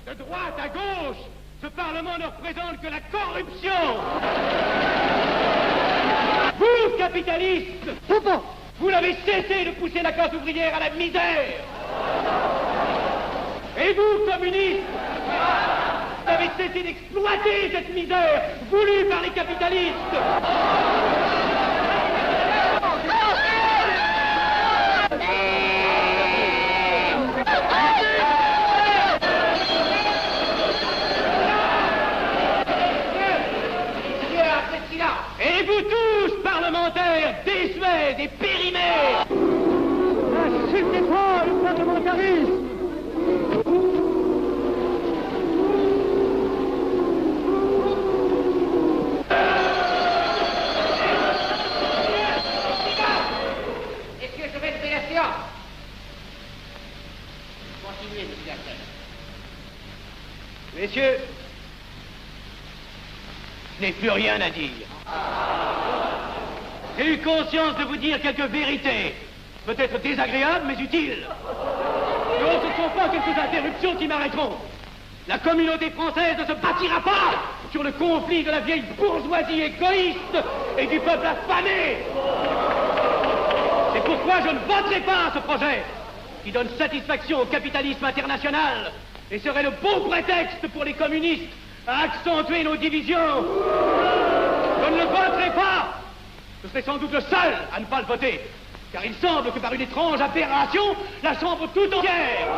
De droite à gauche, ce Parlement ne représente que la corruption. Vous, capitalistes, vous n'avez cessé de pousser la classe ouvrière à la misère. Et vous, communistes, vous avez cessé d'exploiter cette misère voulue par les capitalistes. Et vous tous, parlementaires, désuets et périmés! Insultez-moi le parlementarisme! Messieurs, je vais lever la séance. Continuez, monsieur Hassel. Messieurs, je n'ai plus rien à dire. J'ai eu conscience de vous dire quelques vérités, peut-être désagréables, mais utiles. Non, ce ne sont pas quelques interruptions qui m'arrêteront. La communauté française ne se bâtira pas sur le conflit de la vieille bourgeoisie égoïste et du peuple affamé. C'est pourquoi je ne voterai pas ce projet, qui donne satisfaction au capitalisme international et serait le bon prétexte pour les communistes à accentuer nos divisions. Je ne le voterai pas. Je serai sans doute le seul à ne pas le voter, car il semble que par une étrange aberration, la Chambre tout entière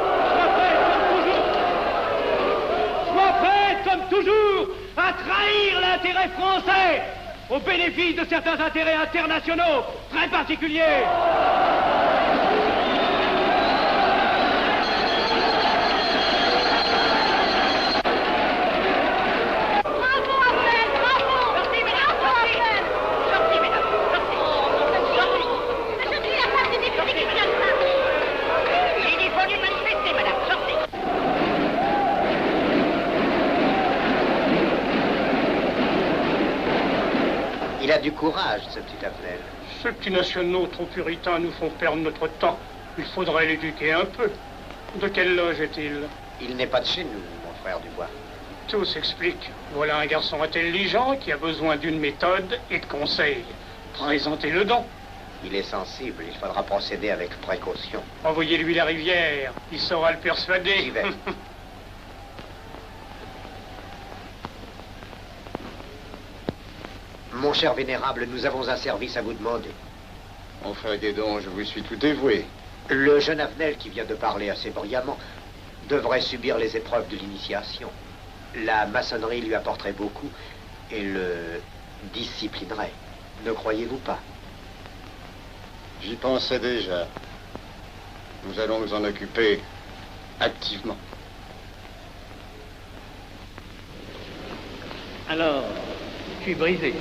soit prête comme toujours à trahir l'intérêt français au bénéfice de certains intérêts internationaux très particuliers. Il a du courage, ce petit Affnel. Ces petits nationaux trop puritains nous font perdre notre temps. Il faudrait l'éduquer un peu. De quelle loge est-il? Il n'est pas de chez nous, mon frère Dubois. Tout s'explique. Voilà un garçon intelligent qui a besoin d'une méthode et de conseils. Présentez-le donc. Il est sensible, il faudra procéder avec précaution. Envoyez-lui la rivière, il saura le persuader. J'y vais. Mon cher vénérable, nous avons un service à vous demander. Enfin, des dons, je vous suis tout dévoué. Le jeune Affnel qui vient de parler assez brillamment devrait subir les épreuves de l'initiation. La maçonnerie lui apporterait beaucoup et le disciplinerait. Ne croyez-vous pas? J'y pensais déjà. Nous allons nous en occuper activement. Alors, je suis brisé.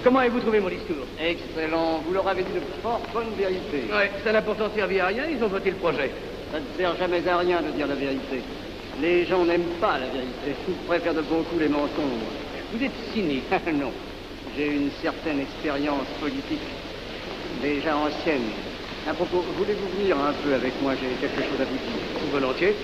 Comment avez-vous trouvé mon discours? Excellent. Vous leur avez dit de fort bonne vérité. Ouais, ça n'a pourtant servi à rien, ils ont voté le projet. Ça ne sert jamais à rien de dire la vérité. Les gens n'aiment pas la vérité. Ils préfèrent de beaucoup les mensonges. Vous êtes cynique. Non. J'ai une certaine expérience politique, déjà ancienne. À propos, voulez-vous venir un peu avec moi? J'ai quelque chose à vous dire. Volontiers.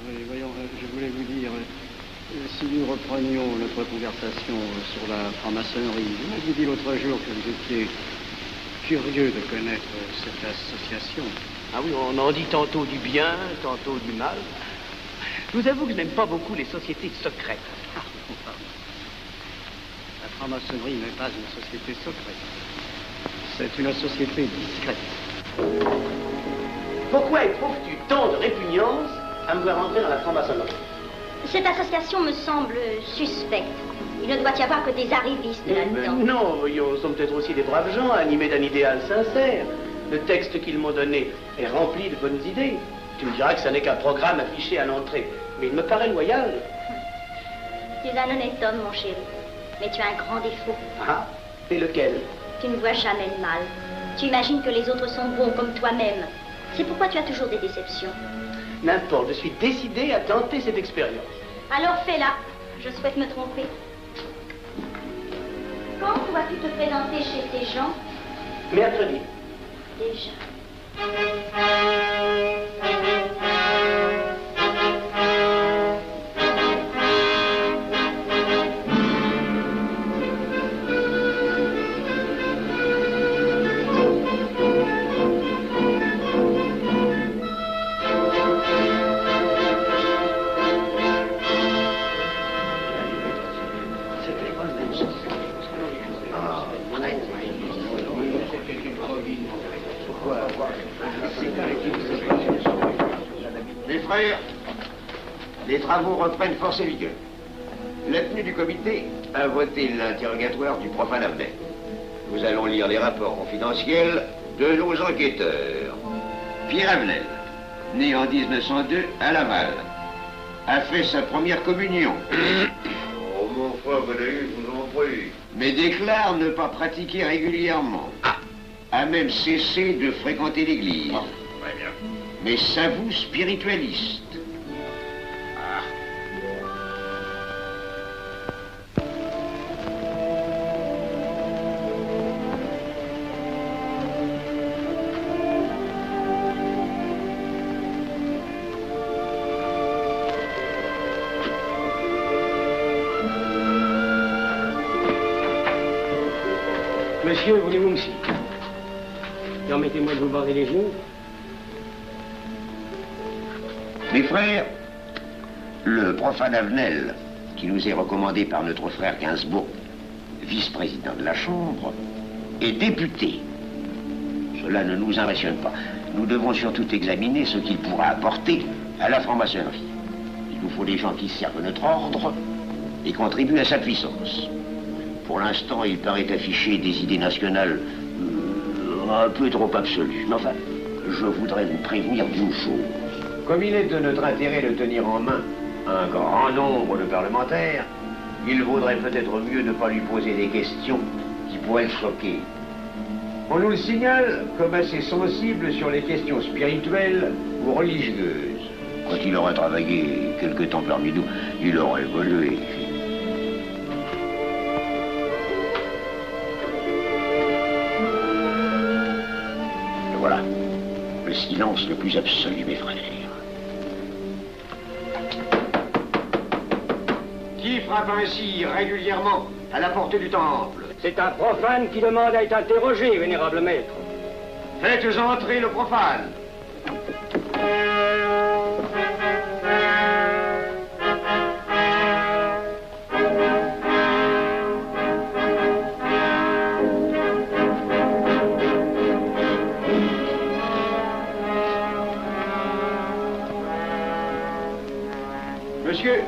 Oui, voyons, je voulais vous dire, si nous reprenions notre conversation sur la franc-maçonnerie, vous m'aviez dit l'autre jour que vous étiez curieux de connaître cette association. Ah oui, on en dit tantôt du bien, tantôt du mal. Je vous avoue que je n'aime pas beaucoup les sociétés secrètes. La franc-maçonnerie n'est pas une société secrète. C'est une société discrète. Pourquoi éprouves-tu tant de répugnance à me voir entrer dans la franc-maçonnerie? Cette association me semble suspecte. Il ne doit y avoir que des arrivistes là-dedans. Non, voyons, nous sommes peut-être aussi des braves gens, animés d'un idéal sincère. Le texte qu'ils m'ont donné est rempli de bonnes idées. Tu me diras que ça n'est qu'un programme affiché à l'entrée, mais il me paraît loyal. Tu es un honnête homme, mon chéri. Mais tu as un grand défaut. Ah, et lequel? Tu ne vois jamais le mal. Tu imagines que les autres sont bons comme toi-même. C'est pourquoi tu as toujours des déceptions. N'importe, je suis décidé à tenter cette expérience. Alors fais-la. Je souhaite me tromper. Quand vas-tu te présenter chez ces gens? Mercredi. Déjà. Mes frères, les travaux reprennent force et vigueur. La tenue du comité a voté l'interrogatoire du profane Abnel. Nous allons lire les rapports confidentiels de nos enquêteurs. Pierre Abnel, né en 1902 à Laval, a fait sa première communion. Oh, mon frère, vous vous en prie. Mais déclare ne pas pratiquer régulièrement. A même cessé de fréquenter l'église. Très bien. Mais s'avoue spiritualiste. Monsieur, voulez-vous me citer? Permettez-moi de vous barrer les genoux. Mes frères, le profane Avenel, qui nous est recommandé par notre frère Gainsbourg, vice-président de la Chambre, est député. Cela ne nous impressionne pas. Nous devons surtout examiner ce qu'il pourra apporter à la franc-maçonnerie. Il nous faut des gens qui servent notre ordre et contribuent à sa puissance. Pour l'instant, il paraît afficher des idées nationales un peu trop absolues. Mais enfin, je voudrais vous prévenir d'une chose. Comme il est de notre intérêt de tenir en main un grand nombre de parlementaires, il vaudrait peut-être mieux ne pas lui poser des questions qui pourraient le choquer. On nous le signale comme assez sensible sur les questions spirituelles ou religieuses. Quand il aura travaillé quelque temps parmi nous, il aura évolué. Et voilà, le silence le plus absolu, mes frères. Qui frappe ainsi régulièrement à la porte du temple? C'est un profane qui demande à être interrogé, vénérable maître. Faites entrer le profane. Monsieur,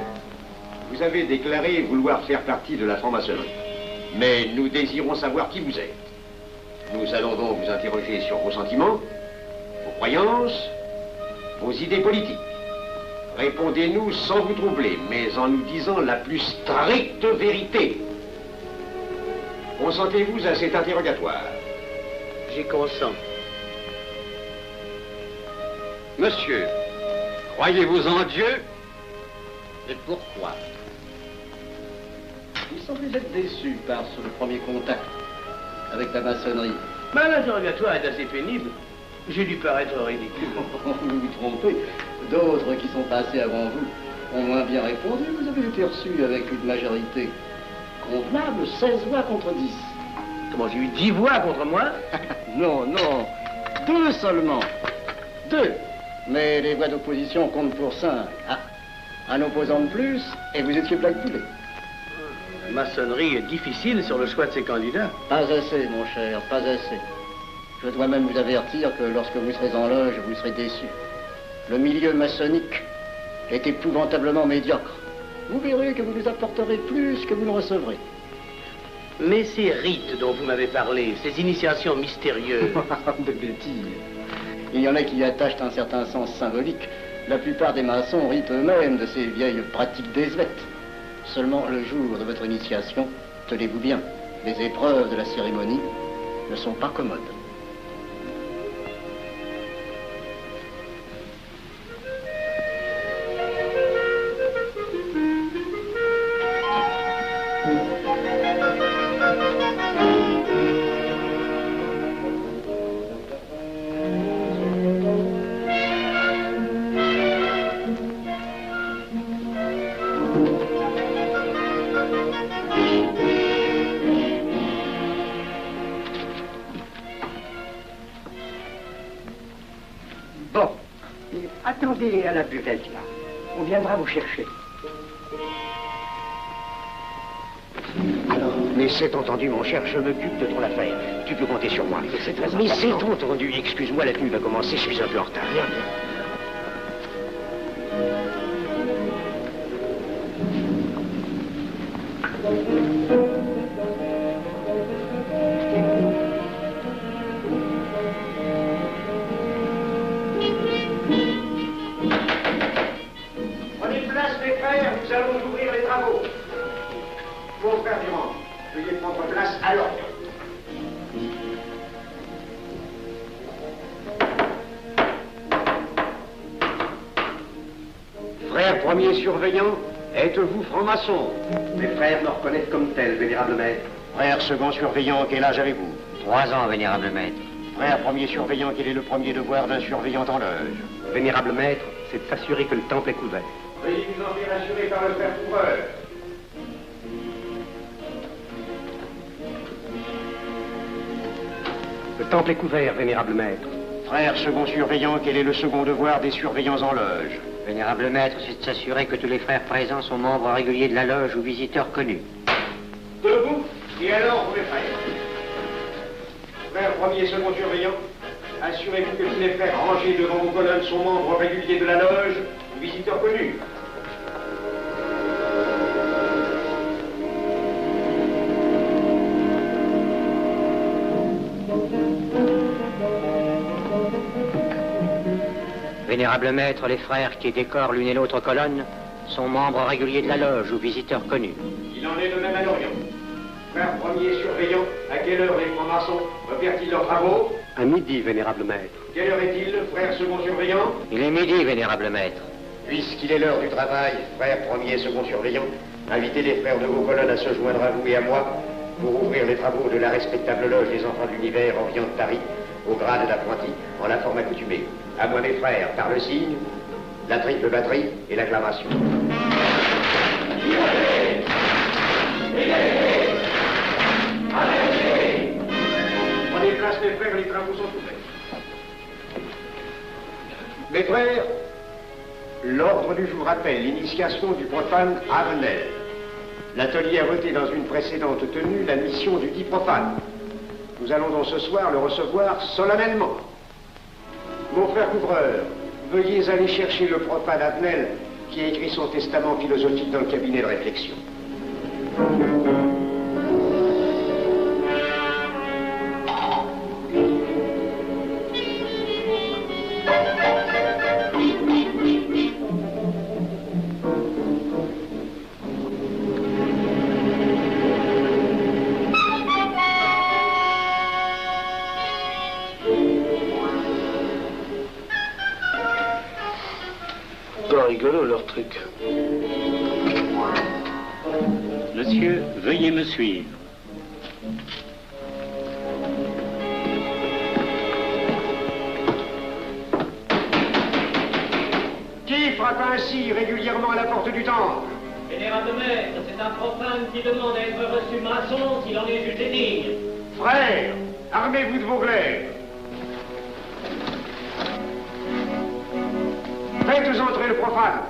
vous avez déclaré vouloir faire partie de la franc-maçonnerie. Mais nous désirons savoir qui vous êtes. Nous allons donc vous interroger sur vos sentiments, vos croyances, vos idées politiques. Répondez-nous sans vous troubler, mais en nous disant la plus stricte vérité. Consentez-vous à cet interrogatoire? J'y consens. Monsieur, croyez-vous en Dieu? Et pourquoi? Il semble être déçu par ce premier contact avec la maçonnerie. Mais l'interrogatoire est assez pénible. J'ai dû paraître ridicule. Vous vous trompez. D'autres qui sont passés avant vous ont moins bien répondu. Vous avez été reçu avec une majorité convenable, 16 voix contre 10. Comment, j'ai eu 10 voix contre moi? Non, non. 2 seulement. 2. Mais les voix d'opposition comptent pour 5. Ah, un opposant de plus, et vous étiez blackpoolé. La maçonnerie est difficile sur le choix de ses candidats. Pas assez, mon cher, pas assez. Je dois même vous avertir que lorsque vous serez en loge, vous serez déçu. Le milieu maçonnique est épouvantablement médiocre. Vous verrez que vous nous apporterez plus que vous ne recevrez. Mais ces rites dont vous m'avez parlé, ces initiations mystérieuses... De bêtises. Il y en a qui y attachent un certain sens symbolique. La plupart des maçons rient eux-mêmes de ces vieilles pratiques désuètes. Seulement, le jour de votre initiation, tenez-vous bien, les épreuves de la cérémonie ne sont pas commodes. Attendez à la buvette, là. On viendra vous chercher. Alors, mais c'est entendu, mon cher, je m'occupe de ton affaire. Tu peux compter sur moi. C'est très Mais c'est important. entendu. Excuse-moi, la tenue va commencer, je suis un peu en retard. Viens, viens. Premier surveillant, êtes-vous franc-maçon? Mes frères me reconnaissent comme tel, vénérable maître. Frère second surveillant, quel âge avez-vous? 3 ans, vénérable maître. Frère premier surveillant, quel est le premier devoir d'un surveillant en loge? Vénérable maître, c'est de s'assurer que le temple est couvert. Veuillez vous en faire assurer par le frère couvreur. Le temple est couvert, vénérable maître. Frère second surveillant, quel est le second devoir des surveillants en loge? Vénérable maître, c'est de s'assurer que tous les frères présents sont membres réguliers de la loge ou visiteurs connus. Debout, et alors, mes frères. Frère premier et second surveillant, assurez-vous que tous les frères rangés devant vos colonnes sont membres réguliers de la loge ou visiteurs connus. Vénérable maître, les frères qui décorent l'une et l'autre colonne sont membres réguliers de la loge ou visiteurs connus. Il en est de même à l'Orient. Frère premier surveillant, à quelle heure les francs-maçons opèrent-ils leurs travaux? À midi, vénérable maître. Quelle heure est-il, frère second surveillant? Il est midi, vénérable maître. Puisqu'il est l'heure du travail, frère premier et second surveillant, invitez les frères de vos colonnes à se joindre à vous et à moi pour ouvrir les travaux de la respectable loge des enfants de l'univers Orient de Paris, au grade d'apprenti, en la forme accoutumée. À moi, mes frères, par le signe, la triple batterie et l'acclamation. Prenez place, mes frères, les travaux sont ouverts. Mes frères, l'ordre du jour appelle l'initiation du profane Avenel. L'atelier a voté dans une précédente tenue la mission du dit profane. Nous allons donc ce soir le recevoir solennellement. Mon frère couvreur, veuillez aller chercher le profane Avenel qui a écrit son testament philosophique dans le cabinet de réflexion. Pas rigolo leur truc. Monsieur, veuillez me suivre. Qui frappe ainsi régulièrement à la porte du temple? Vénérable maître, c'est un profane qui demande à être reçu maçon s'il en est jugé digne. Frères, armez-vous de vos glaives. Faites entrer le profane.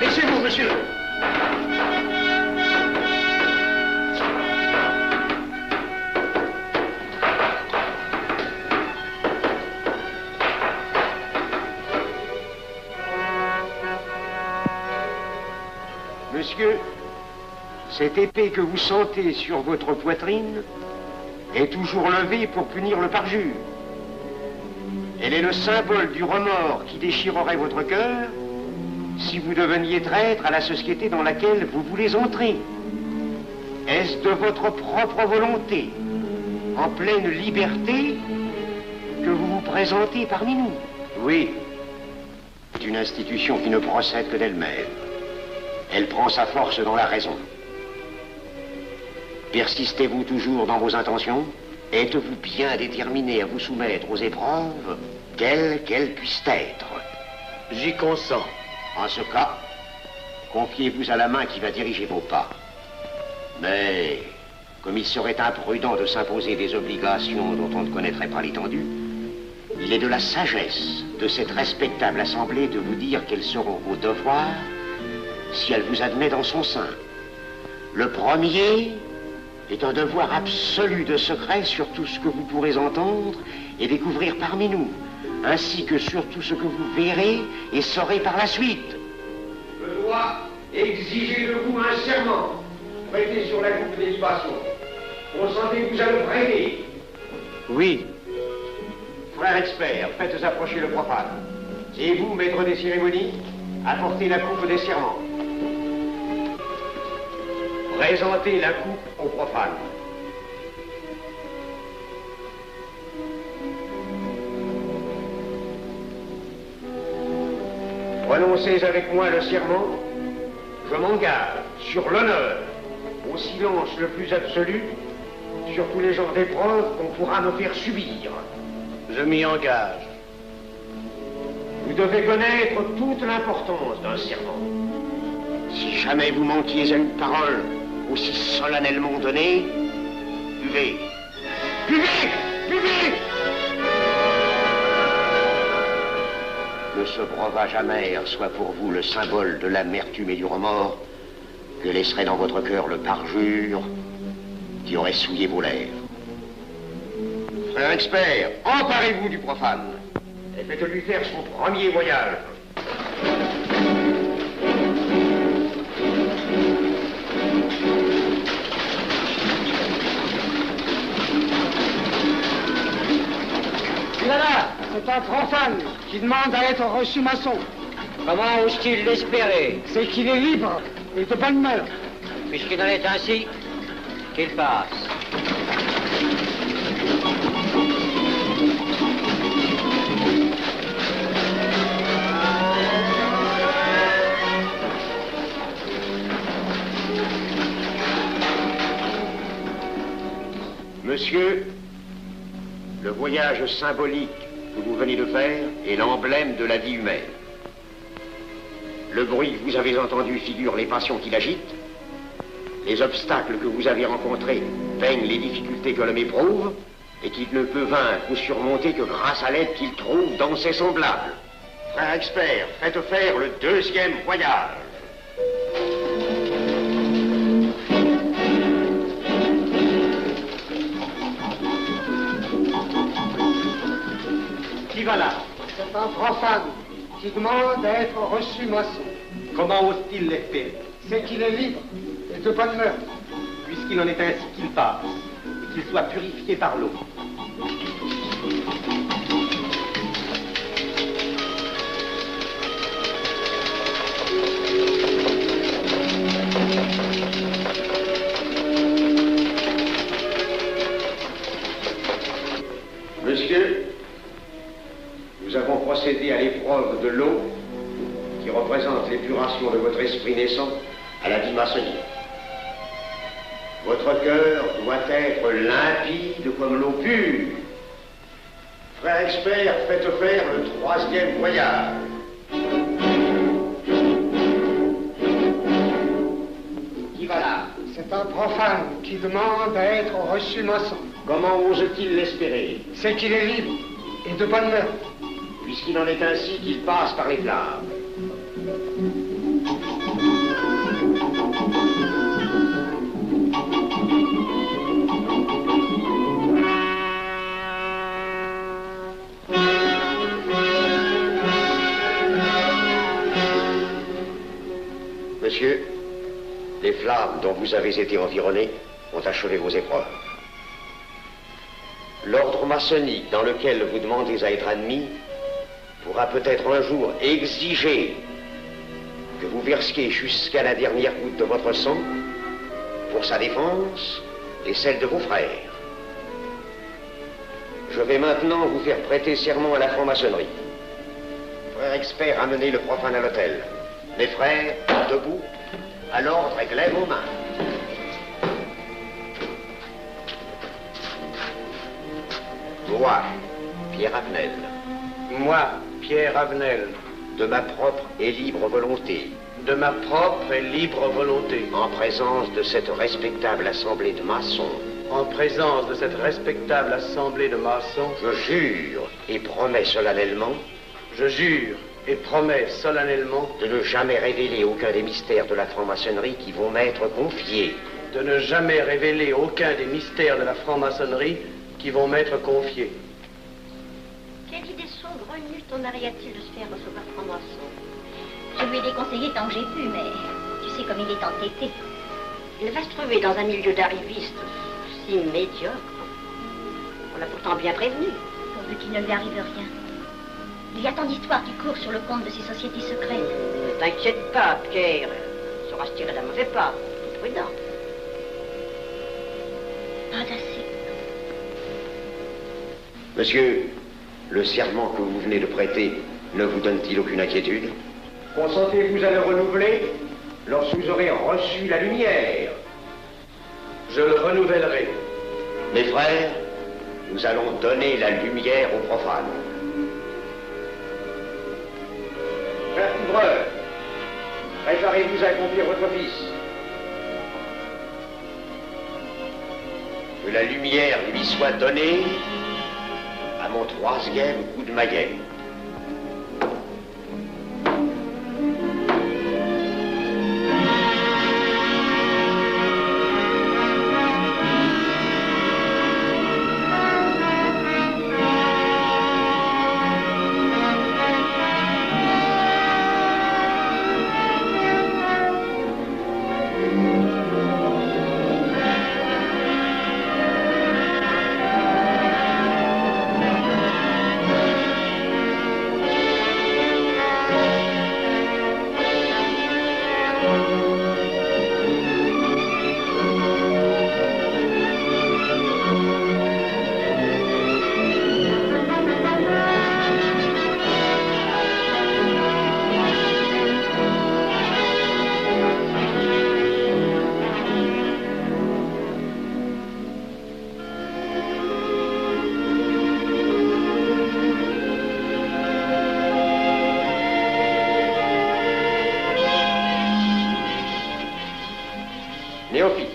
Laissez-vous, monsieur. Monsieur, cette épée que vous sentez sur votre poitrine est toujours levée pour punir le parjure. Elle est le symbole du remords qui déchirerait votre cœur si vous deveniez traître à la société dans laquelle vous voulez entrer. Est-ce de votre propre volonté, en pleine liberté, que vous vous présentez parmi nous? Oui. C'est une institution qui ne procède que d'elle-même. Elle prend sa force dans la raison. Persistez-vous toujours dans vos intentions? Êtes-vous bien déterminé à vous soumettre aux épreuves, quelles qu'elles puissent être? J'y consens. En ce cas, confiez-vous à la main qui va diriger vos pas. Mais, comme il serait imprudent de s'imposer des obligations dont on ne connaîtrait pas l'étendue, il est de la sagesse de cette respectable assemblée de vous dire quels seront vos devoirs si elle vous admet dans son sein. Le premier est un devoir absolu de secret sur tout ce que vous pourrez entendre et découvrir parmi nous, ainsi que sur tout ce que vous verrez et saurez par la suite. Je dois exiger de vous un serment prêté sur la coupe des libations. Consentez-vous à le prêter? Oui. Frère expert, faites approcher le profane. Et vous, maître des cérémonies, apportez la coupe des serments. Présentez la coupe au profane. Prononcez avec moi le serment. Je m'engage sur l'honneur, au silence le plus absolu, sur tous les genres d'épreuves qu'on pourra me faire subir. Je m'y engage. Vous devez connaître toute l'importance d'un serment. Si jamais vous manquiez à une parole aussi solennellement donnée, buvez. Buvez! Buvez! Que ce breuvage amer soit pour vous le symbole de l'amertume et du remords que laisserait dans votre cœur le parjure qui aurait souillé vos lèvres. Frère expert, emparez-vous du profane et faites-lui faire son premier voyage. C'est un profane qui demande à être reçu maçon. Comment ose-t-il l'espérer? C'est qu'il est libre et de bonne mœurs. Puisqu'il en est ainsi, qu'il passe. Monsieur, le voyage symbolique que vous venez de faire est l'emblème de la vie humaine. Le bruit que vous avez entendu figure les passions qui l'agitent. Les obstacles que vous avez rencontrés peignent les difficultés que l'homme éprouve et qu'il ne peut vaincre ou surmonter que grâce à l'aide qu'il trouve dans ses semblables. Frère expert, faites faire le deuxième voyage. Qui va là? C'est un profane qui demande à être reçu maçon. Comment ose-t-il l'espérer? C'est qu'il est libre et de bonne mœurs. Puisqu'il en est ainsi qu'il passe, et qu'il soit purifié par l'eau. Monsieur, nous avons procédé à l'épreuve de l'eau qui représente l'épuration de votre esprit naissant à la vie maçonnique. Votre cœur doit être limpide comme l'eau pure. Frère expert, faites faire le 3e voyage. Qui va là? C'est un profane qui demande à être reçu maçon. Comment ose-t-il l'espérer? C'est qu'il est libre et de bonne mœurs. Puisqu'il en est ainsi qu'il passe par les flammes. Monsieur, les flammes dont vous avez été environné ont achevé vos épreuves. L'ordre maçonnique dans lequel vous demandez à être admis pourra peut-être un jour exiger que vous versiez jusqu'à la dernière goutte de votre sang pour sa défense et celle de vos frères. Je vais maintenant vous faire prêter serment à la franc-maçonnerie. Frère expert, amenez le profane à l'autel. Les frères, debout, à l'ordre et glaive aux mains. Moi, Pierre Avenel. Moi, Pierre Avenel. De ma propre et libre volonté. De ma propre et libre volonté. En présence de cette respectable assemblée de maçons. En présence de cette respectable assemblée de maçons. Je jure et promets solennellement. Je jure et promets solennellement. De ne jamais révéler aucun des mystères de la franc-maçonnerie qui vont m'être confiés. De ne jamais révéler aucun des mystères de la franc-maçonnerie qui vont m'être confiés. Quelle idée saugrenue ton mari a-t-il de se faire recevoir franc-maçon? Je lui ai déconseillé tant que j'ai pu, mais tu sais comme il est entêté. Il va se trouver dans un milieu d'arrivistes si médiocre. On l'a pourtant bien prévenu. Pourvu qu'il ne lui arrive rien. Il y a tant d'histoires qui courent sur le compte de ces sociétés secrètes. Ne t'inquiète pas, Pierre. Il saura se tirer d'un mauvais pas. C'est prudent. Pas assez. Monsieur, le serment que vous venez de prêter ne vous donne-t-il aucune inquiétude? Consentez-vous à le renouveler lorsque vous aurez reçu la lumière? Je le renouvellerai. Mes frères, nous allons donner la lumière aux profanes. Frère couvreur, préparez-vous à accomplir votre office. Que la lumière lui soit donnée à mon 3e coup de maillet. Néophyte,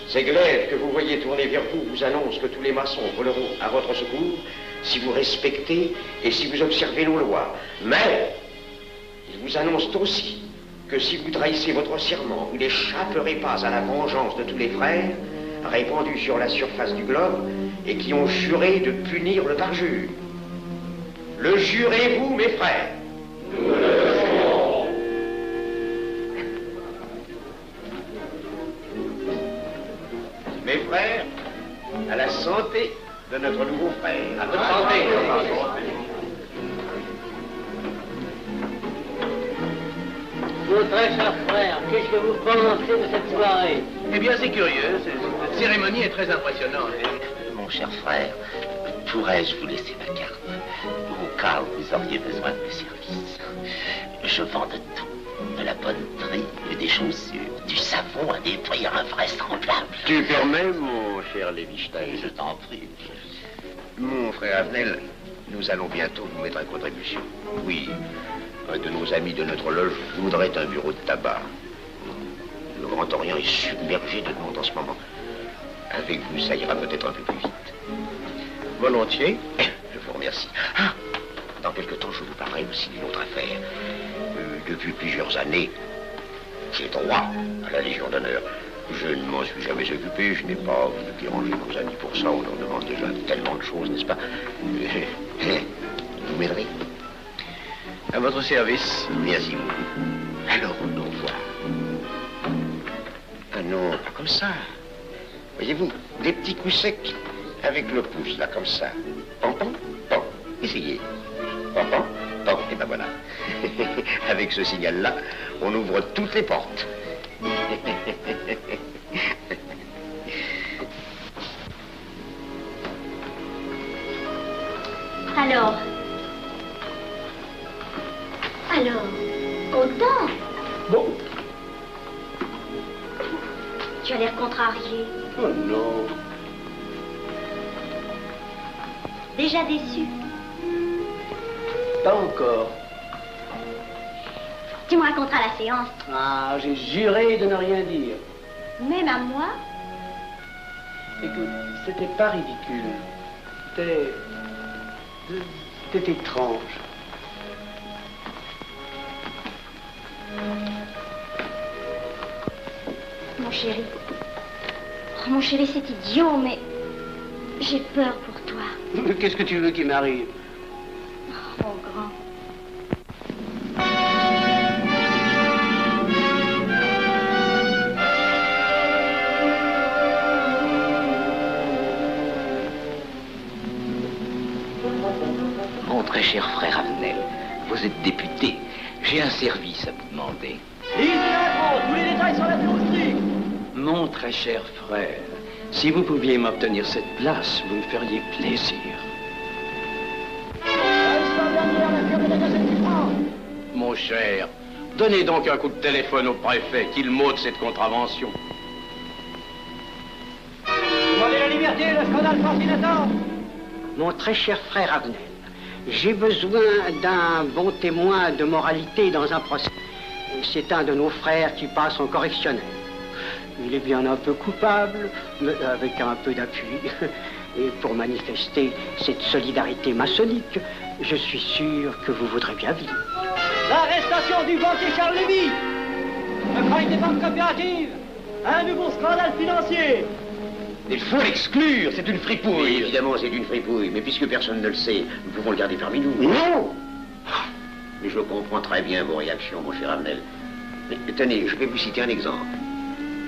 ces glaives que vous voyez tourner vers vous vous annoncent que tous les maçons voleront à votre secours si vous respectez et si vous observez nos lois. Mais ils vous annoncent aussi que si vous trahissez votre serment, vous n'échapperez pas à la vengeance de tous les frères répandus sur la surface du globe et qui ont juré de punir le parjure. Le jurez-vous, mes frères? Nous le jurons. Mes frères, à la santé de notre nouveau frère. À votre santé. Mon très cher frère, qu'est-ce que vous pensez de cette soirée? Eh bien, c'est curieux. Cette cérémonie est très impressionnante. Mon cher frère, pourrais-je vous laisser ma carte au cas où vous auriez besoin de mes services? Je vends de tout, de la bonneterie, des chaussures, du savon à des prix invraisemblables. Tu permets, mon cher Lévi-Stein? Je t'en prie. Mon frère Avenel, nous allons bientôt vous mettre à contribution. Oui, un de nos amis de notre loge voudrait un bureau de tabac. Le Grand Orient est submergé de demandes en ce moment. Avec vous, ça ira peut-être un peu plus vite. Volontiers. Je vous remercie. Ah, dans quelque temps, je vous parlerai aussi d'une autre affaire. Depuis plusieurs années, j'ai droit à la Légion d'honneur. Je ne m'en suis jamais occupé, je n'ai pas voulu déranger nos amis pour ça. On leur demande déjà tellement de choses, n'est-ce pas? Vous m'aiderez? À votre service. Merci beaucoup. Alors, au revoir. Ah non, pas comme ça. Voyez-vous, des petits coups secs avec le pouce, là, comme ça. Pam, pam, pam. Essayez. Pam, pam, pam. Et ben voilà. Avec ce signal-là, on ouvre toutes les portes. Alors, content? Bon. Tu as l'air contrarié. Oh non. Déjà déçu? Pas encore. Tu me raconteras la séance. Ah, j'ai juré de ne rien dire. Même à moi? Écoute, c'était pas ridicule. C'était étrange. Mon chéri. Oh, mon chéri, c'est idiot, mais j'ai peur pour toi. Qu'est-ce que tu veux qu'il m'arrive? Oh, mon grand. Mon très cher frère Avenel, vous êtes député. J'ai un service à vous demander. Tous les détails sur la théorie. Mon très cher frère, si vous pouviez m'obtenir cette place, vous me feriez plaisir. Mon cher, donnez donc un coup de téléphone au préfet, qu'il m'ôte cette contravention. Demandez la liberté, le scandale fascinateur. Mon très cher frère Avenel, j'ai besoin d'un bon témoin de moralité dans un procès. C'est un de nos frères qui passe en correctionnel. Il est bien un peu coupable, mais avec un peu d'appui. Et pour manifester cette solidarité maçonnique, je suis sûr que vous voudrez bien vivre. L'arrestation du banquier Charles Lévy. Le crime des banques coopératives. Un nouveau scandale financier. Il faut l'exclure, c'est une fripouille. Oui, évidemment, c'est une fripouille, mais puisque personne ne le sait, nous pouvons le garder parmi nous. Non! Mais je comprends très bien vos réactions, mon cher Avenel. Mais tenez, je vais vous citer un exemple.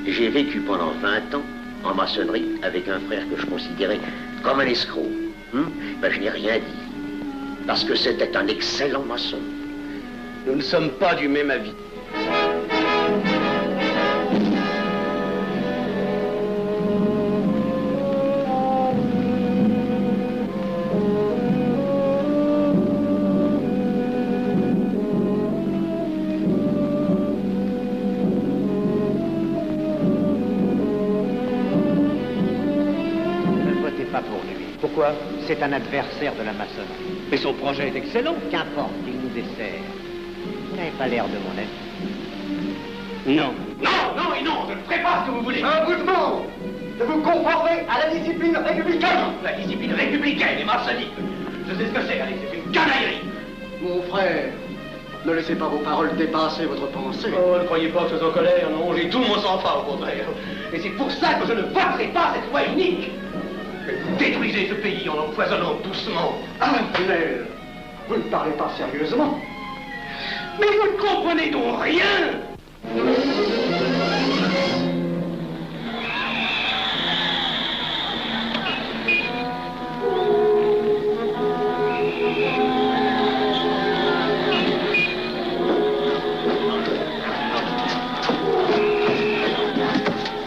J'ai vécu pendant 20 ans en maçonnerie avec un frère que je considérais comme un escroc. Ben, je n'ai rien dit, parce que c'était un excellent maçon. Nous ne sommes pas du même avis. Pourquoi? C'est un adversaire de la maçonnerie. Mais son projet est excellent. Qu'importe, il nous dessert. Vous n'avez pas l'air de mon avis. Non. Non, non et non, je ne ferai pas ce que vous voulez. Je vous demande de vous conformer à la discipline républicaine. La discipline républicaine et maçonnique. Je sais ce que c'est, allez, c'est une canaillerie. Mon frère, ne laissez pas vos paroles dépasser votre pensée. Oh, ne croyez pas que je suis en colère, non, j'ai tout mon sang-froid au contraire. Et c'est pour ça que je ne voterai pas cette loi unique. Vous détruisez ce pays en l'empoisonnant doucement. Avenel, Vous ne parlez pas sérieusement. Mais vous ne comprenez donc rien.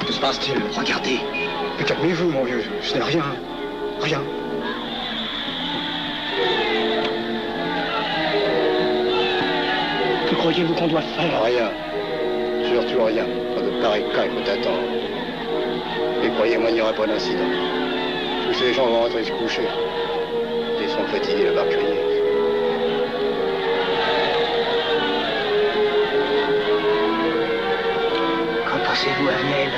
Que se passe-t-il? Regardez. Mais calmez-vous, mon vieux. Ce n'est rien. Rien. Que croyez-vous qu'on doit faire? Rien. Surtout rien. Pas de pareil cas, il faut attendre. Et croyez-moi, il n'y aura pas d'incident. Tous ces gens vont rentrer se coucher. Ils sont fatigués, le barquerier. Qu'en pensez-vous, Arnel?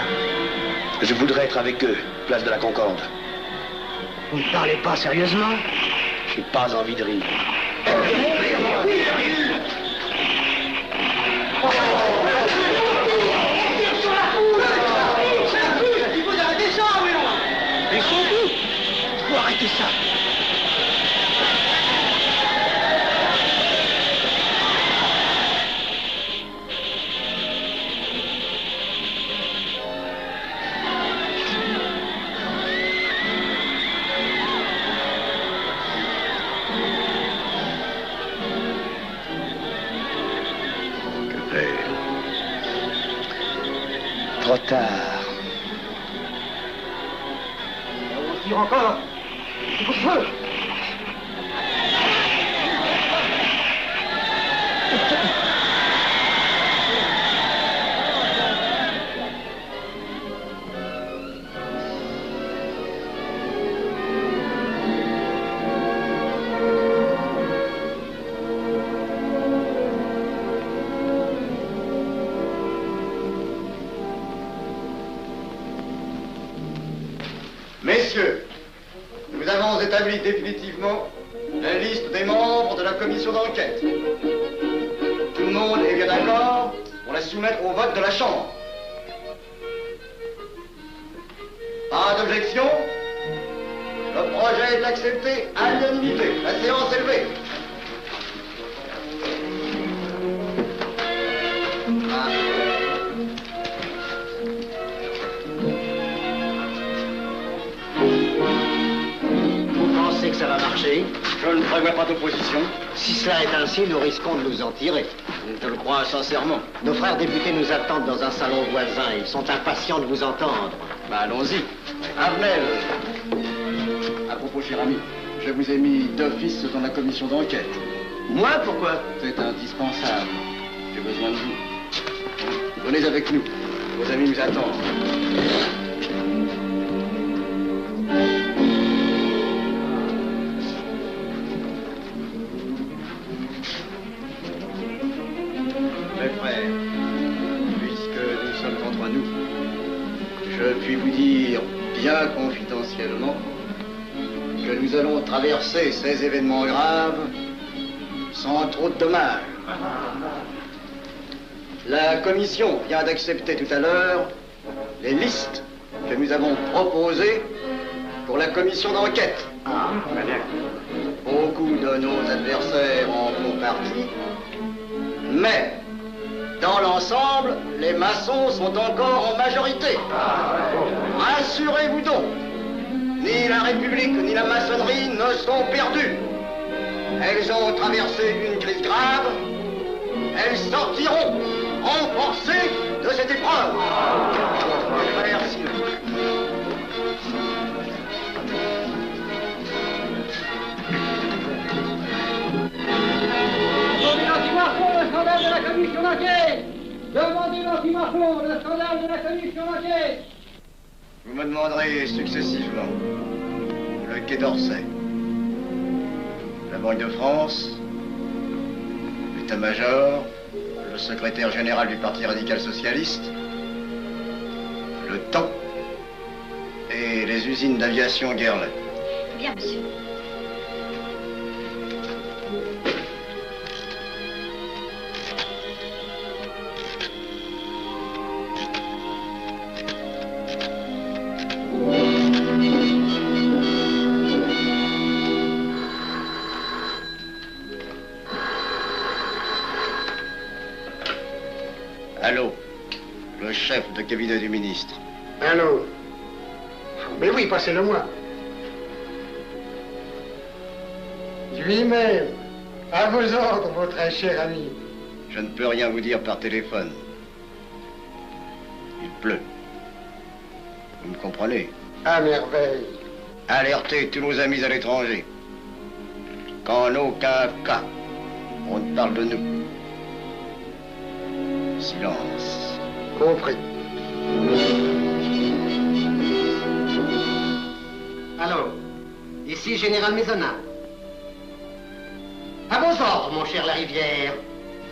Je voudrais être avec eux, place de la Concorde. Vous ne parlez pas sérieusement? J'ai pas envie de rire. Il faut arrêter ça, oui, non? Ils sont fous! Il faut arrêter ça! Trop tard. On tire encore. Feu. Messieurs, nous avons établi définitivement la liste des membres de la commission d'enquête. Tout le monde est bien d'accord pour la soumettre au vote de la Chambre. Pas d'objection? Le projet est accepté à l'unanimité. La séance est levée. Que ça va marcher? Je ne prévois pas d'opposition. Si cela est ainsi, nous risquons de nous en tirer. Je le crois sincèrement. Nos frères députés nous attendent dans un salon voisin. Ils sont impatients de vous entendre. Bah, allons-y. Arnel. À propos, cher ami, je vous ai mis d'office dans la commission d'enquête. Moi, pourquoi? C'est indispensable. J'ai besoin de vous. Venez avec nous. Vos amis nous attendent. Mes frères, puisque nous sommes entre nous, je puis vous dire bien confidentiellement que nous allons traverser ces événements graves sans trop de dommages. La commission vient d'accepter tout à l'heure les listes que nous avons proposées pour la commission d'enquête. Beaucoup de nos adversaires en font partie, mais dans l'ensemble, les maçons sont encore en majorité. Rassurez-vous donc, ni la République ni la maçonnerie ne sont perdues. Elles ont traversé une crise grave. Elles sortiront renforcées de cette épreuve. Merci. Demandez l'anti-Marcon, le scandale de la commission d'enquête. Demandez l'anti-Marcon, le scandale de la commission d'enquête. Vous me demanderez successivement le Quai d'Orsay, la Banque de France, l'état-major, le secrétaire général du Parti radical socialiste, le temps et les usines d'aviation Guerlain. Bien, monsieur. chef de cabinet du ministre. Allô? Mais oui, passez-le-moi. Lui-même, à vos ordres, mon très cher ami. Je ne peux rien vous dire par téléphone. Il pleut. Vous me comprenez? À merveille. Alertez tous nos amis à l'étranger. Qu'en aucun cas, on ne parle de nous. Silence. Compris. Allô, ici Général Maisonnat. À vos ordres, mon cher Larivière.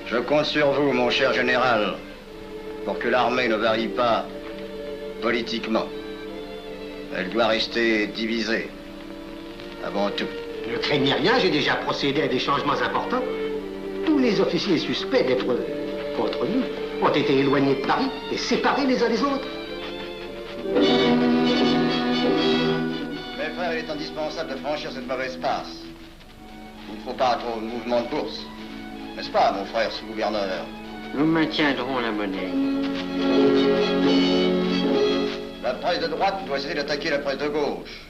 Je compte sur vous, mon cher général, pour que l'armée ne varie pas politiquement. Elle doit rester divisée, avant tout. Ne craignez rien, j'ai déjà procédé à des changements importants. Tous les officiers suspects d'être contre nous ont été éloignés de Paris et séparés les uns des autres. Mes frères, il est indispensable de franchir cette mauvaise passe. Il ne faut pas trop de mouvement de bourse. N'est-ce pas, mon frère sous-gouverneur? Nous maintiendrons la monnaie. La presse de droite doit essayer d'attaquer la presse de gauche.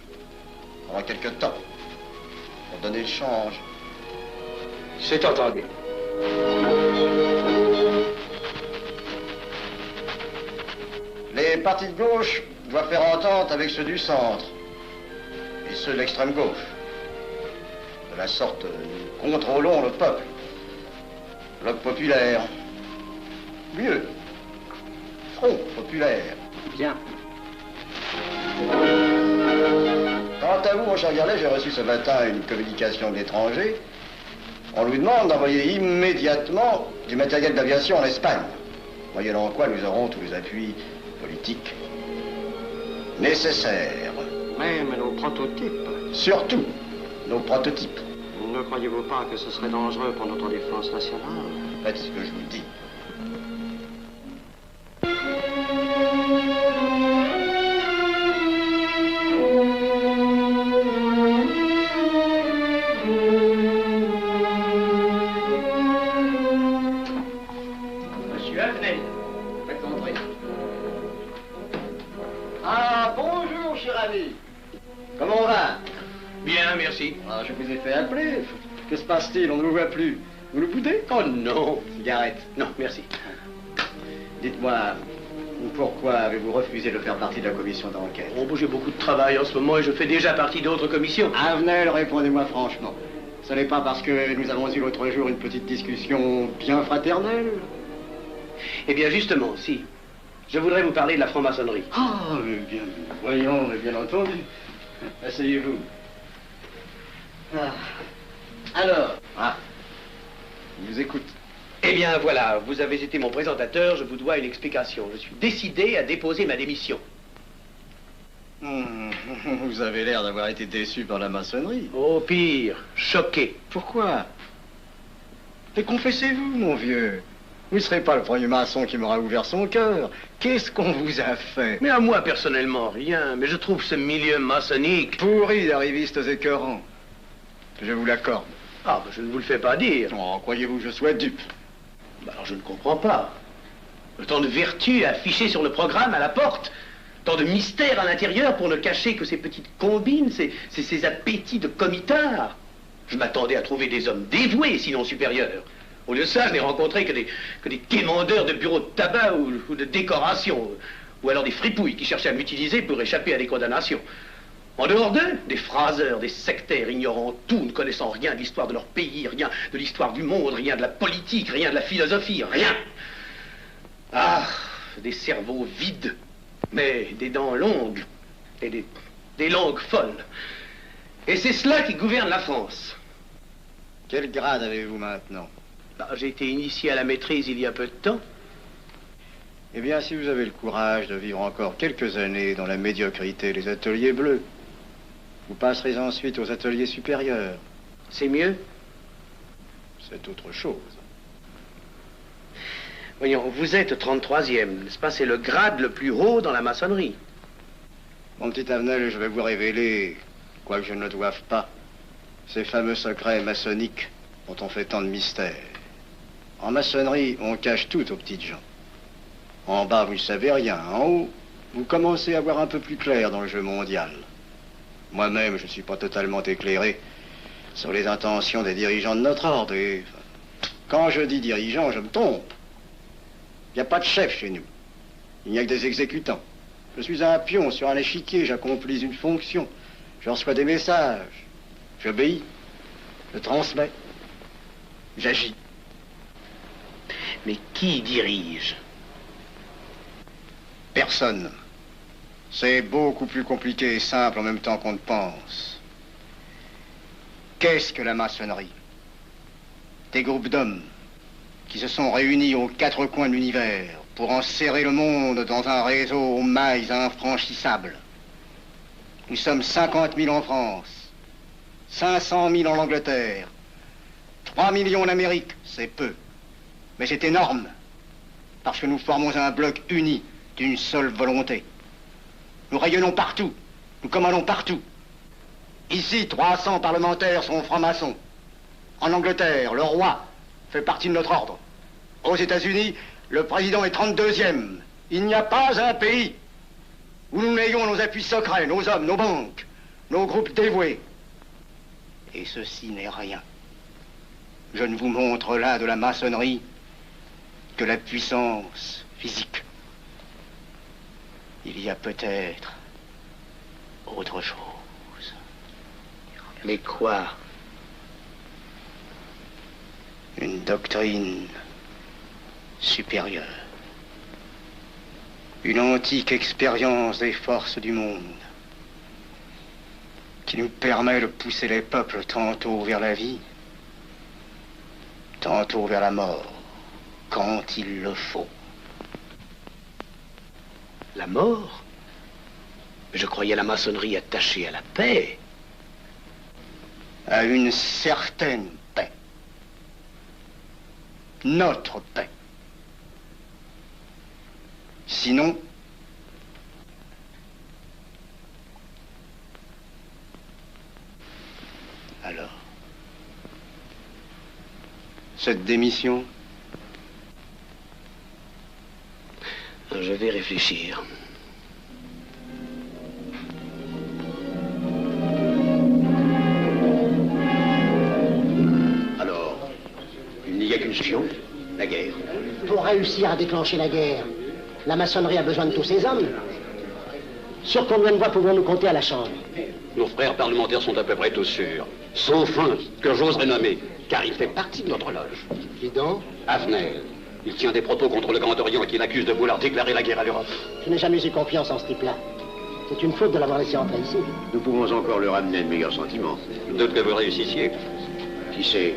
Pendant quelque temps. Pour donner le change. C'est entendu. Les partis de gauche doivent faire entente avec ceux du centre. Et ceux de l'extrême gauche. De la sorte, nous contrôlons le peuple. Bloc populaire. Mieux. Front populaire. Bien. Quant à vous, mon cher Garlet, j'ai reçu ce matin une communication de l'étranger. On nous demande d'envoyer immédiatement du matériel d'aviation en Espagne. Moyennant quoi nous aurons tous les appuis politiques nécessaires. Même nos prototypes. Surtout nos prototypes. Ne croyez-vous pas que ce serait dangereux pour notre défense nationale? Faites ce que je vous dis. Monsieur Avenel, faites entrer. Ah, bonjour, cher ami. Comment on va? Bien, merci. Ah, je vous ai fait appeler. Que se passe-t-il? On ne vous voit plus. Vous le boudez? Oh non. Cigarette. Non, merci. Dites-moi, pourquoi avez-vous refusé de faire partie de la commission d'enquête? Oh, j'ai beaucoup de travail en ce moment et je fais déjà partie d'autres commissions. Avenel, répondez-moi franchement. Ce n'est pas parce que nous avons eu l'autre jour une petite discussion bien fraternelle? Eh bien, justement, si. Je voudrais vous parler de la franc-maçonnerie. Ah, mais bien, voyons, mais bien entendu. Asseyez-vous. Ah. Alors? Ah, je vous écoute. Eh bien, voilà, vous avez été mon présentateur, je vous dois une explication. Je suis décidé à déposer ma démission. Vous avez l'air d'avoir été déçu par la maçonnerie. Oh, pire, choqué. Pourquoi? Mais confessez-vous, mon vieux. Vous ne serez pas le premier maçon qui m'aura ouvert son cœur. Qu'est-ce qu'on vous a fait? Mais à moi, personnellement, rien. Mais je trouve ce milieu maçonnique... pourri d'arrivistes écœurants. Je vous l'accorde. Ah, ben, je ne vous le fais pas dire. Oh, croyez-vous que je sois dupe? Ben, alors, je ne comprends pas. Tant de vertus affichées sur le programme à la porte. Tant de mystères à l'intérieur pour ne cacher que ces petites combines, ces appétits de comitard. Je m'attendais à trouver des hommes dévoués, sinon supérieurs. Au lieu de ça, je n'ai rencontré que des quémandeurs de bureaux de tabac ou de décoration. Ou alors des fripouilles qui cherchaient à m'utiliser pour échapper à des condamnations. En dehors d'eux, des phraseurs, des sectaires ignorant tout, ne connaissant rien de l'histoire de leur pays, rien de l'histoire du monde, rien de la politique, rien de la philosophie, rien. Ah, des cerveaux vides, mais des dents longues et des langues folles. Et c'est cela qui gouverne la France. Quel grade avez-vous maintenant? J'ai été initié à la maîtrise il y a peu de temps. Eh bien, si vous avez le courage de vivre encore quelques années dans la médiocrité des ateliers bleus, vous passerez ensuite aux ateliers supérieurs. C'est mieux? C'est autre chose. Voyons, vous êtes 33e, n'est-ce pas? C'est le grade le plus haut dans la maçonnerie. Mon petit Avenel, je vais vous révéler, quoique je ne le doive pas, ces fameux secrets maçonniques dont on fait tant de mystères. En maçonnerie, on cache tout aux petites gens. En bas, vous ne savez rien. En haut, vous commencez à voir un peu plus clair dans le jeu mondial. Moi-même, je ne suis pas totalement éclairé sur les intentions des dirigeants de notre ordre. Et quand je dis dirigeants, je me trompe. Il n'y a pas de chef chez nous. Il n'y a que des exécutants. Je suis un pion sur un échiquier, j'accomplis une fonction. Je reçois des messages. J'obéis. Je transmets. J'agis. Mais qui dirige? Personne. C'est beaucoup plus compliqué et simple en même temps qu'on ne pense. Qu'est-ce que la maçonnerie? Des groupes d'hommes qui se sont réunis aux quatre coins de l'univers pour enserrer le monde dans un réseau aux mailles infranchissables. Nous sommes 50 000 en France, 500 000 en Angleterre, 3 millions en Amérique, c'est peu. Mais c'est énorme, parce que nous formons un bloc uni d'une seule volonté. Nous rayonnons partout, nous commandons partout. Ici, 300 parlementaires sont francs-maçons. En Angleterre, le roi fait partie de notre ordre. Aux États-Unis, le président est 32e. Il n'y a pas un pays où nous n'ayons nos appuis secrets, nos hommes, nos banques, nos groupes dévoués. Et ceci n'est rien. Je ne vous montre là de la maçonnerie que la puissance physique. Il y a peut-être autre chose. Mais quoi? Une doctrine supérieure. Une antique expérience des forces du monde qui nous permet de pousser les peuples tantôt vers la vie, tantôt vers la mort, quand il le faut. La mort? Je croyais la maçonnerie attachée à la paix. À une certaine paix. Notre paix. Sinon, alors, cette démission? Je vais réfléchir. Alors, il n'y a qu'une solution, la guerre. Pour réussir à déclencher la guerre, la maçonnerie a besoin de tous ses hommes. Sur combien de voix pouvons-nous compter à la Chambre? Nos frères parlementaires sont à peu près tous sûrs. Sauf un, que j'oserais nommer, car il fait partie de notre loge. Qui donc? Avenel. Il tient des propos contre le Grand Orient qui l'accuse de vouloir déclarer la guerre à l'Europe. Je n'ai jamais eu confiance en ce type-là. C'est une faute de l'avoir laissé entrer ici. Nous pouvons encore le ramener de meilleurs sentiments. Je doute que vous réussissiez. Qui sait?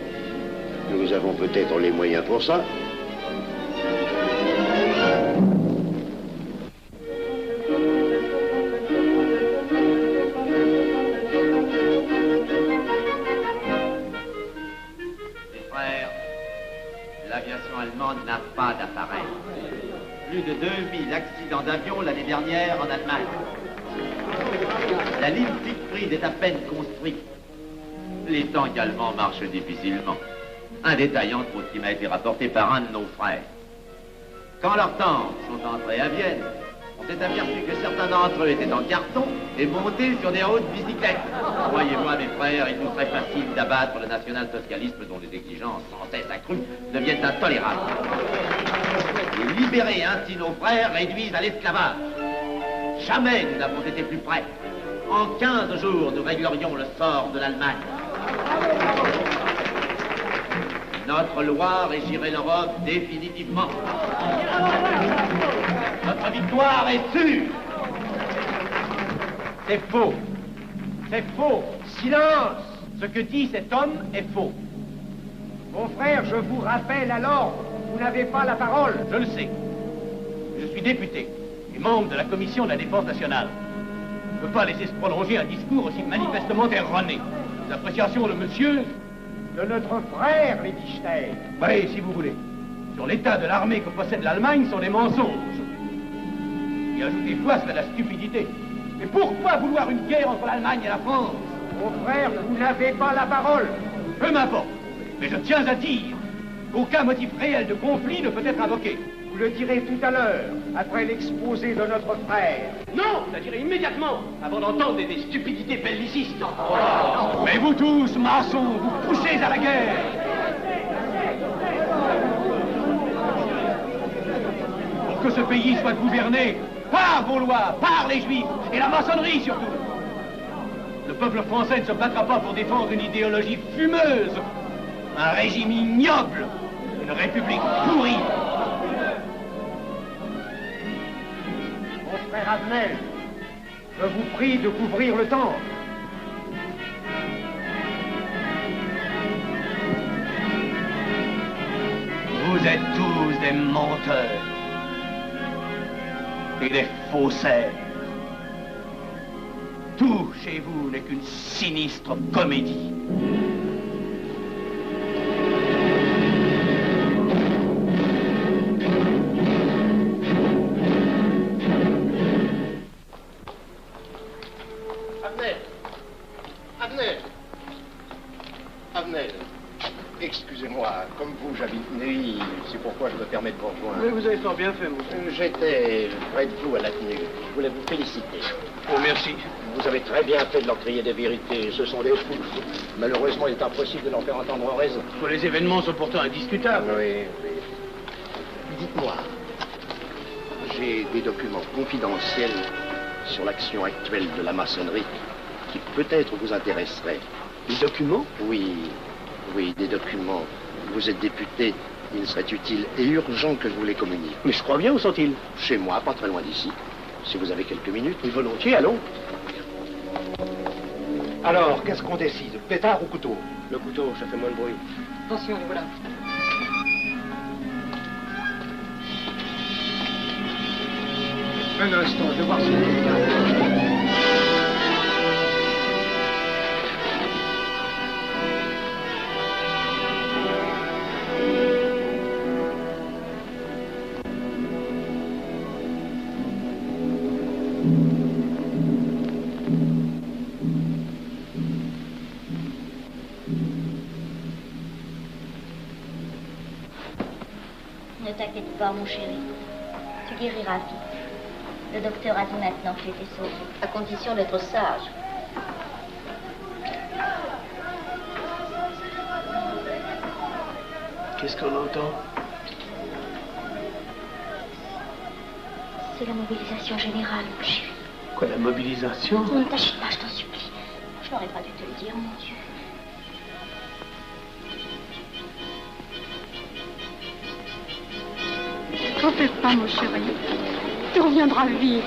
Nous avons peut-être les moyens pour ça. L'aviation allemande n'a pas d'appareil. Plus de 2000 accidents d'avion l'année dernière en Allemagne. La ligne Siegfried est à peine construite. Les tanks allemands marchent difficilement. Un détail entre autres qui m'a été rapporté par un de nos frères. Quand leurs tanks sont entrés à Vienne, on s'est aperçu que certains d'entre eux étaient en carton et montés sur des hautes bicyclettes. Croyez-moi, mes frères, il nous serait facile d'abattre le national-socialisme dont les exigences sans cesse accrues deviennent intolérables. Et libérer ainsi nos frères réduisent à l'esclavage. Jamais nous n'avons été plus près. En 15 jours, nous réglerions le sort de l'Allemagne. Notre loi régirait l'Europe définitivement. Notre victoire est sûre. C'est faux. C'est faux. Silence. Ce que dit cet homme est faux. Mon frère, je vous rappelle alors, vous n'avez pas la parole. Je le sais. Je suis député et membre de la commission de la défense nationale. Je ne peux pas laisser se prolonger un discours aussi manifestement erroné. L'appréciation de monsieur, de notre frère, Liechtenstein. Oui, si vous voulez. Sur l'état de l'armée que possède l'Allemagne sont des mensonges. Et ajoutez foi, c'est de la stupidité. Mais pourquoi vouloir une guerre entre l'Allemagne et la France? Mon frère, vous n'avez pas la parole. Peu m'importe. Mais je tiens à dire qu'aucun motif réel de conflit ne peut être invoqué. Vous le direz tout à l'heure, après l'exposé de notre frère. Non, je la dirai immédiatement, avant d'entendre des stupidités bellicistes. Mais vous tous, maçons, vous poussez à la guerre. Pour que ce pays soit gouverné par vos lois, par les Juifs et la maçonnerie surtout. Le peuple français ne se battra pas pour défendre une idéologie fumeuse, un régime ignoble, une république pourrie. Mon frère Adnel, je vous prie de couvrir le temple. Vous êtes tous des menteurs et des faussaires. Tout chez vous n'est qu'une sinistre comédie. Abnel, excusez-moi, comme vous, j'habite Neuilly, c'est pourquoi je me permets de vous rejoindre. Mais vous avez fort bien fait, monsieur. J'étais près de vous à la tenue. Je voulais vous féliciter. Oh, merci. Vous avez très bien fait de leur crier des vérités. Ce sont des fous. Malheureusement, il est impossible de leur faire entendre raison. Les événements sont pourtant indiscutables. Oui, oui. Dites-moi, j'ai des documents confidentiels sur l'action actuelle de la maçonnerie qui peut-être vous intéresseraient. Des documents? Oui, oui, des documents. Vous êtes député, il serait utile et urgent que je vous les communique. Mais je crois bien, où sont-ils? Chez moi, pas très loin d'ici. Si vous avez quelques minutes. Oui, volontiers, allons. Alors, qu'est-ce qu'on décide? Pétard ou couteau? Le couteau, ça fait moins de bruit. Attention, les voilà. Un instant, je vais voir si... Ne t'inquiète pas, mon chéri. Tu guériras vite. Le docteur a dit maintenant que tu étais sauvé, à condition d'être sage. Qu'est-ce qu'on entend? C'est la mobilisation générale, mon chéri. Quoi, la mobilisation? Ne t'agite pas, je t'en supplie. Je n'aurais pas dû te le dire, mon Dieu. T'en fais pas, mon chéri. Tu reviendras vite.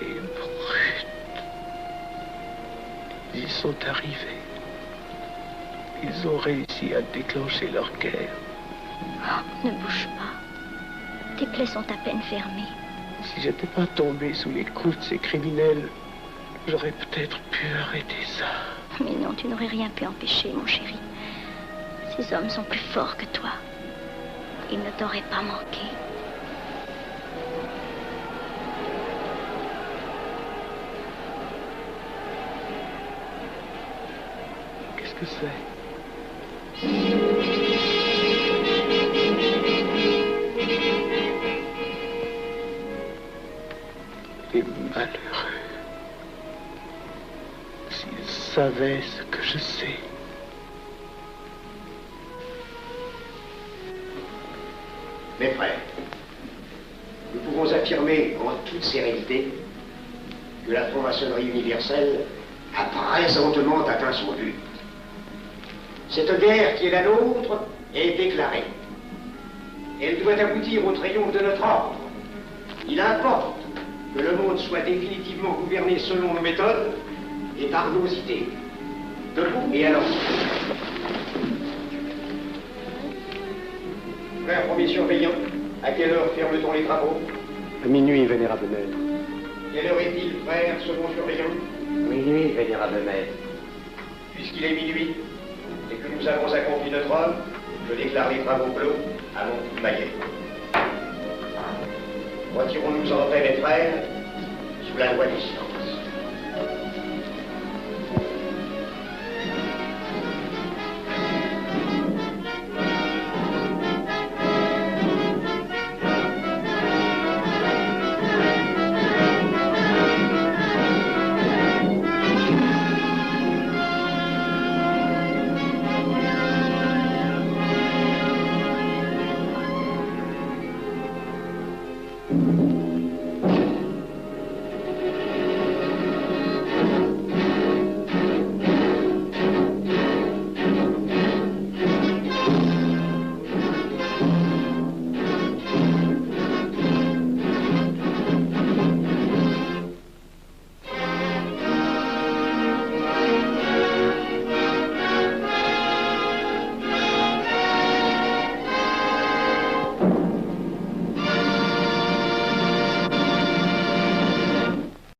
Les brutes. Ils sont arrivés. Ils ont réussi à déclencher leur guerre. Ne bouge pas. Tes plaies sont à peine fermées. Si j'étais pas tombé sous les coups de ces criminels, j'aurais peut-être pu arrêter ça. Mais non, tu n'aurais rien pu empêcher, mon chéri. Ces hommes sont plus forts que toi. Ils ne t'auraient pas manqué. Qu'est-ce que c'est? Les malheureux. S'ils savaient ce que je sais. Mes frères, nous pouvons affirmer en toute sérénité que la franc-maçonnerie universelle a présentement atteint son but. Cette guerre qui est la nôtre est déclarée. Elle doit aboutir au triomphe de notre ordre. Il importe que le monde soit définitivement gouverné selon nos méthodes et par nos idées. Debout et alors. Frère premier surveillant, à quelle heure ferme-t-on les travaux? À minuit, vénérable maître. Quelle heure est-il, frère second surveillant? Minuit, vénérable maître. Puisqu'il est minuit et que nous avons accompli notre œuvre, je déclare les travaux clos à mon coup de maillet. Retirons-nous en paix, mes frères, sous la loi du silence.